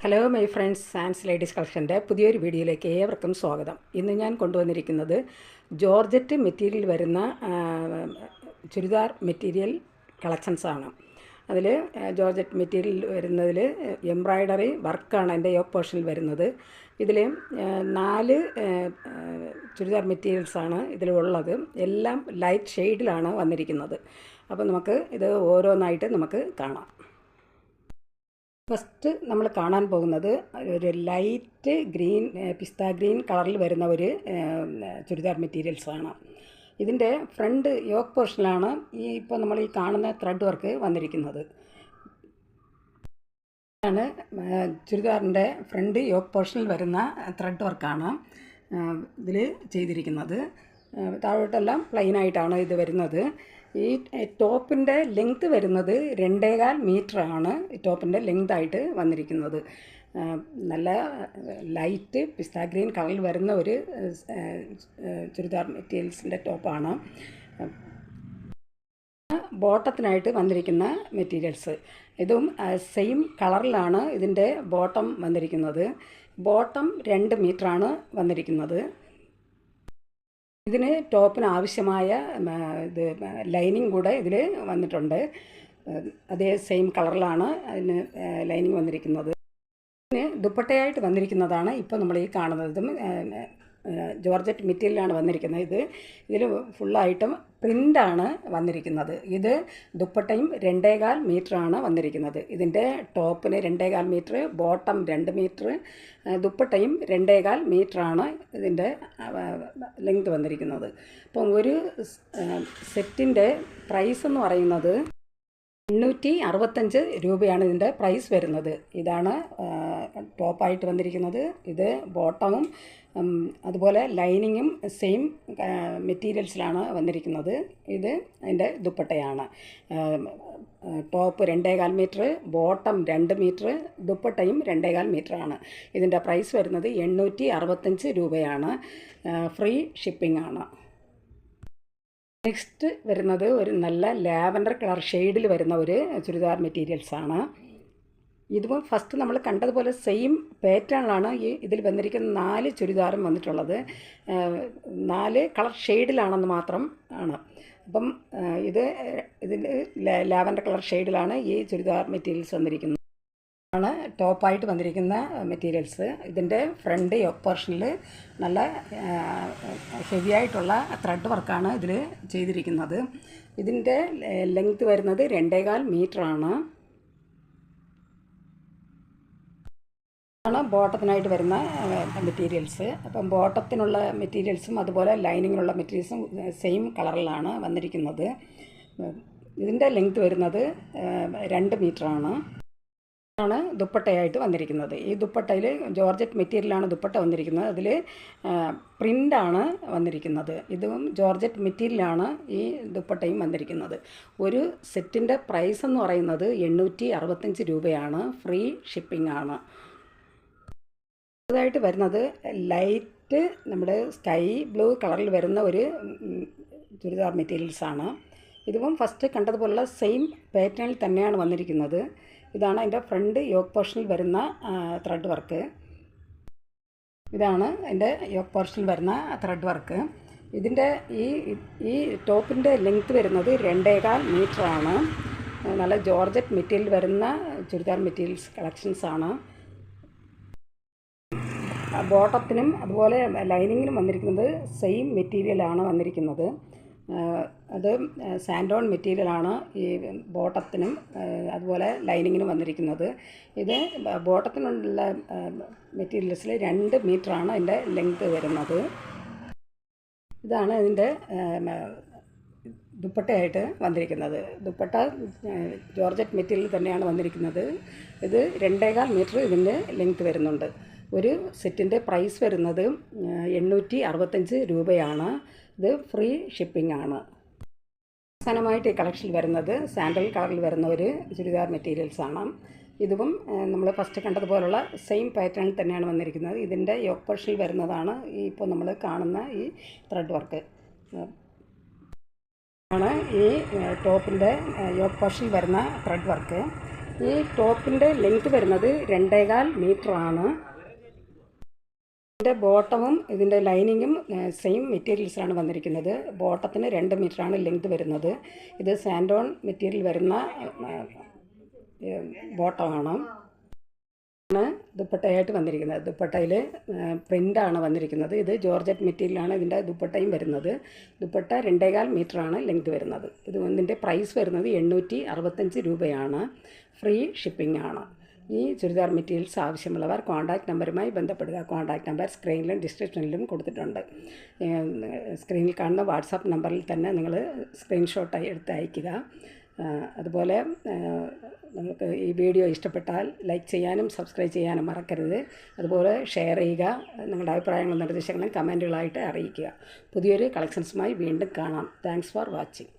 Hello my friends, Sans ladies കളക്ഷൻ്റെ പുതിയൊരു വീഡിയോയിലേക്ക് ഏവർക്കും സ്വാഗതം. ഇന്ന് ഞാൻ കൊണ്ടുവന്നിരിക്കുന്നത് ജോർജറ്റ് മെറ്റീരിയൽ വരുന്ന ചുരിദാർ മെറ്റീരിയൽ കളക്ഷൻസാണ്. അതിൽ ജോർജറ്റ് മെറ്റീരിയൽ വരുന്നതിൽ എംബ്രോയ്ഡറി വർക്കാണ് എൻ്റെ യോക്ക് പോർഷനിൽ വരുന്നത്. ഇതിൽ 4 ചുരിദാർ മെറ്റീരിയൽസാണ് ഇതിലുള്ളത്. എല്ലാം ലൈറ്റ് ഷെയ്ഡിലാണ് വന്നിരിക്കുന്നത്. അപ്പോൾ നമുക്ക് ഇത് ഓരോന്നായിട്ട് നമുക്ക് കാണാം. ഫസ്റ്റ് നമ്മൾ കാണാൻ പോകുന്നത് ഒരു ലൈറ്റ് ഗ്രീൻ, പിസ്ത ഗ്രീൻ കളറിൽ വരുന്ന ഒരു ചുരിദാർ മെറ്റീരിയൽസാണ്. ഇതിൻ്റെ ഫ്രണ്ട് യോക്ക് പോർഷനിലാണ് ഇപ്പോൾ നമ്മൾ ഈ കാണുന്ന ത്രെഡ് വർക്ക് വന്നിരിക്കുന്നത്. ആണ് ചുരിദാറിൻ്റെ ഫ്രണ്ട് യോക്ക് പോർഷനിൽ വരുന്ന ത്രെഡ് വർക്കാണ് ഇതിൽ ചെയ്തിരിക്കുന്നത്. താഴോട്ടെല്ലാം പ്ലെയിനായിട്ടാണ് ഇത് വരുന്നത്. ഈ ടോപ്പിൻ്റെ ലെങ്ത്ത് വരുന്നത് 2.25 മീറ്ററാണ് ടോപ്പിൻ്റെ ലെങ്തായിട്ട് വന്നിരിക്കുന്നത്. നല്ല ലൈറ്റ് പിസ്ത ഗ്രീൻ കളറിൽ വരുന്ന ഒരു ചുരിദാർ മെറ്റീരിയൽസിൻ്റെ ടോപ്പാണ്. ബോട്ടത്തിനായിട്ട് വന്നിരിക്കുന്ന മെറ്റീരിയൽസ് ഇതും സെയിം കളറിലാണ് ഇതിൻ്റെ ബോട്ടം വന്നിരിക്കുന്നത്. ബോട്ടം 2 മീറ്ററാണ് വന്നിരിക്കുന്നത്. ഇതിന് ടോപ്പിന് ആവശ്യമായ ഇത് ലൈനിങ് കൂടെ ഇതിൽ വന്നിട്ടുണ്ട്. അതേ സെയിം കളറിലാണ് അതിന് ലൈനിങ് വന്നിരിക്കുന്നത്. ഇതിന് ദുപ്പട്ടയായിട്ട് വന്നിരിക്കുന്നതാണ് ഇപ്പോൾ നമ്മൾ ഈ കാണുന്നതും ജോർജറ്റ് മെറ്റീരിയലാണ് വന്നിരിക്കുന്നത്. ഇതിൽ ഫുള്ളായിട്ടും പ്രിൻ്റാണ് വന്നിരിക്കുന്നത്. ഇത് ദുപ്പട്ടയും 2.25 മീറ്ററാണ് വന്നിരിക്കുന്നത്. ഇതിൻ്റെ ടോപ്പിന് 2.25 മീറ്റർ, ബോട്ടം 2 മീറ്റർ, ദുപ്പട്ടയും 2.25 മീറ്ററാണ് ഇതിൻ്റെ ലെങ്ത് വന്നിരിക്കുന്നത്. അപ്പം ഒരു സെറ്റിൻ്റെ പ്രൈസ് എന്ന് പറയുന്നത് 865 രൂപയാണ് ഇതിൻ്റെ പ്രൈസ് വരുന്നത്. ഇതാണ് ടോപ്പായിട്ട് വന്നിരിക്കുന്നത്. ഇത് ബോട്ടമും അതുപോലെ ലൈനിങ്ങും സെയിം മെറ്റീരിയൽസിലാണ് വന്നിരിക്കുന്നത്. ഇത് അതിൻ്റെ ദുപ്പട്ടയാണ്. ടോപ്പ് 2.25 മീറ്റർ, ബോട്ടം 2 മീറ്റർ, ദുപ്പട്ടയും 2.25 മീറ്ററാണ്. ഇതിൻ്റെ പ്രൈസ് വരുന്നത് 865 രൂപയാണ്. ഫ്രീ ഷിപ്പിംഗ് ആണ്. നെക്സ്റ്റ് വരുന്നത് ഒരു നല്ല ലാവൻഡർ കളർ ഷെയ്ഡിൽ വരുന്ന ഒരു ചുരിദാർ മെറ്റീരിയൽസാണ്. ഇതും ഫസ്റ്റ് നമ്മൾ കണ്ടതുപോലെ സെയിം പാറ്റേണിലാണ് ഇതിൽ വന്നിരിക്കുന്ന 4 ചുരിദാറും വന്നിട്ടുള്ളത്. 4 കളർ ഷെയ്ഡിലാണെന്ന് മാത്രം ആണ്. അപ്പം ഇതിൽ ലാവൻഡർ കളർ ഷെയ്ഡിലാണ് ഈ ചുരിദാർ മെറ്റീരിയൽസ് വന്നിരിക്കുന്നത്. ആണ് ടോപ്പായിട്ട് വന്നിരിക്കുന്ന മെറ്റീരിയൽസ്. ഇതിൻ്റെ ഫ്രണ്ട് യോക്ക് പോർഷനിൽ നല്ല ഹെവി ആയിട്ടുള്ള ത്രെഡ് വർക്കാണ് ഇതിൽ ചെയ്തിരിക്കുന്നത്. ഇതിൻ്റെ ലെങ്ത്ത് വരുന്നത് 2.25 മീറ്ററാണ്. ആണ് ബോട്ടത്തിനായിട്ട് വരുന്ന മെറ്റീരിയൽസ്. അപ്പം ബോട്ടത്തിനുള്ള മെറ്റീരിയൽസും അതുപോലെ ലൈനിങ്ങിനുള്ള മെറ്റീരിയൽസും സെയിം കളറിലാണ് വന്നിരിക്കുന്നത്. ഇതിൻ്റെ ലെങ്ത്ത് വരുന്നത് 2 മീറ്ററാണ്. ആണ് ദുപ്പട്ടയായിട്ട് വന്നിരിക്കുന്നത്. ഈ ദുപ്പട്ടയിൽ ജോർജറ്റ് മെറ്റീരിയലാണ് ദുപ്പട്ട വന്നിരിക്കുന്നത്. അതിൽ പ്രിൻ്റാണ് വന്നിരിക്കുന്നത്. ഇതും ജോർജറ്റ് മെറ്റീരിയലാണ് ഈ ദുപ്പട്ടയും വന്നിരിക്കുന്നത്. ഒരു സെറ്റിൻ്റെ പ്രൈസ് എന്ന് പറയുന്നത് 865 രൂപയാണ്. ഫ്രീ ഷിപ്പിംഗ് ആണ്. ഇതായിട്ട് വരുന്നത് ലൈറ്റ് നമ്മുടെ സ്കൈ ബ്ലൂ കളറിൽ വരുന്ന ഒരു ചുരിദാർ മെറ്റീരിയൽസാണ്. ഇതും ഫസ്റ്റ് കണ്ടതുപോലുള്ള സെയിം പാറ്റേണിൽ തന്നെയാണ് വന്നിരിക്കുന്നത്. ഇതാണ് അതിൻ്റെ ഫ്രണ്ട് യോക്ക് പോർഷനിൽ വരുന്ന ത്രെഡ് വർക്ക്. ഇതാണ് അതിൻ്റെ യോക്ക് പോർഷനിൽ വരുന്ന ത്രെഡ് വർക്ക്. ഇതിൻ്റെ ഈ ടോപ്പിൻ്റെ ലെങ്ത്ത് വരുന്നത് 2.25 മീറ്ററാണ്. നല്ല ജോർജറ്റ് മെറ്റീരിയൽ വരുന്ന ചുരിദാർ മെറ്റീരിയൽസ് കളക്ഷൻസാണ്. ബോട്ടത്തിനും അതുപോലെ ലൈനിങ്ങിനും വന്നിരിക്കുന്നത് സെയിം മെറ്റീരിയലാണ് വന്നിരിക്കുന്നത്. അത് സാൻഡോൺ മെറ്റീരിയലാണ് ഈ ബോട്ടത്തിനും അതുപോലെ ലൈനിങ്ങിനും വന്നിരിക്കുന്നത്. ഇത് ബോട്ടത്തിനുള്ള മെറ്റീരിയൽസിൽ 2 മീറ്ററാണ് അതിൻ്റെ ലെങ്ത്ത് വരുന്നത്. ഇതാണ് ഇതിൻ്റെ ദുപ്പട്ടയായിട്ട് വന്നിരിക്കുന്നത്. ദുപ്പട്ട ജോർജറ്റ് മെറ്റീരിയൽ തന്നെയാണ് വന്നിരിക്കുന്നത്. ഇത് 2.25 മീറ്റർ ഇതിൻ്റെ ലെങ്ത്ത് വരുന്നുണ്ട്. ഒരു സെറ്റിൻ്റെ പ്രൈസ് വരുന്നത് 865 രൂപയാണ്. ഇത് ഫ്രീ ഷിപ്പിംഗ് ആണ്. അവസാനമായിട്ട് ഈ കളക്ഷനിൽ വരുന്നത് സാൻഡൽ കളറിൽ വരുന്ന ഒരു ചുരിദാർ മെറ്റീരിയൽസാണ്. ഇതും നമ്മൾ ഫസ്റ്റ് കണ്ടതുപോലുള്ള സെയിം പാറ്റേണിൽ തന്നെയാണ് വന്നിരിക്കുന്നത്. ഇതിൻ്റെ യോക്ക് പോർഷനിൽ വരുന്നതാണ് ഇപ്പോൾ നമ്മൾ കാണുന്ന ഈ ത്രെഡ് വർക്ക് ആണ്. ഈ ടോപ്പിൻ്റെ യോക്ക് പോർഷനിൽ വരുന്ന ത്രെഡ് വർക്ക്. ഈ ടോപ്പിൻ്റെ ലെങ്ത് വരുന്നത് 2.25 മീറ്ററാണ്. ഇതിൻ്റെ ബോട്ടമും ഇതിൻ്റെ ലൈനിങ്ങും സെയിം മെറ്റീരിയൽസാണ് വന്നിരിക്കുന്നത്. ബോട്ടത്തിന് 2 മീറ്ററാണ് ലെങ്ത് വരുന്നത്. ഇത് സാൻഡോൺ മെറ്റീരിയൽ വരുന്ന ബോട്ടമാണ്. ദുപ്പട്ടയായിട്ട് വന്നിരിക്കുന്നത്. ദുപ്പട്ടയിൽ പ്രിൻ്റാണ് വന്നിരിക്കുന്നത്. ഇത് ജോർജറ്റ് മെറ്റീരിയലാണ് ഇതിൻ്റെ ദുപ്പട്ടയും വരുന്നത്. ദുപ്പട്ട 2.25 മീറ്ററാണ് ലെങ്ത് വരുന്നത്. ഇതിൻ്റെ പ്രൈസ് വരുന്നത് 865 രൂപയാണ്. ഫ്രീ ഷിപ്പിംഗ് ആണ്. ഈ ചുരിദാർ മെറ്റീരിയൽസ് ആവശ്യമുള്ളവർ കോൺടാക്റ്റ് നമ്പറുമായി ബന്ധപ്പെടുക. കോൺടാക്റ്റ് നമ്പർ സ്ക്രീനിലും ഡിസ്ക്രിപ്ഷനിലും കൊടുത്തിട്ടുണ്ട്. സ്ക്രീനിൽ കാണുന്ന വാട്സാപ്പ് നമ്പറിൽ തന്നെ നിങ്ങൾ സ്ക്രീൻഷോട്ടായി എടുത്ത് അയയ്ക്കുക. അതുപോലെ നിങ്ങൾക്ക് ഈ വീഡിയോ ഇഷ്ടപ്പെട്ടാൽ ലൈക്ക് ചെയ്യാനും സബ്സ്ക്രൈബ് ചെയ്യാനും മറക്കരുത്. അതുപോലെ ഷെയർ ചെയ്യുക. നിങ്ങളുടെ അഭിപ്രായങ്ങളും നിർദ്ദേശങ്ങളും കമൻറ്റുകളായിട്ട് അറിയിക്കുക. പുതിയൊരു കളക്ഷൻസുമായി വീണ്ടും കാണാം. Thanks for watching.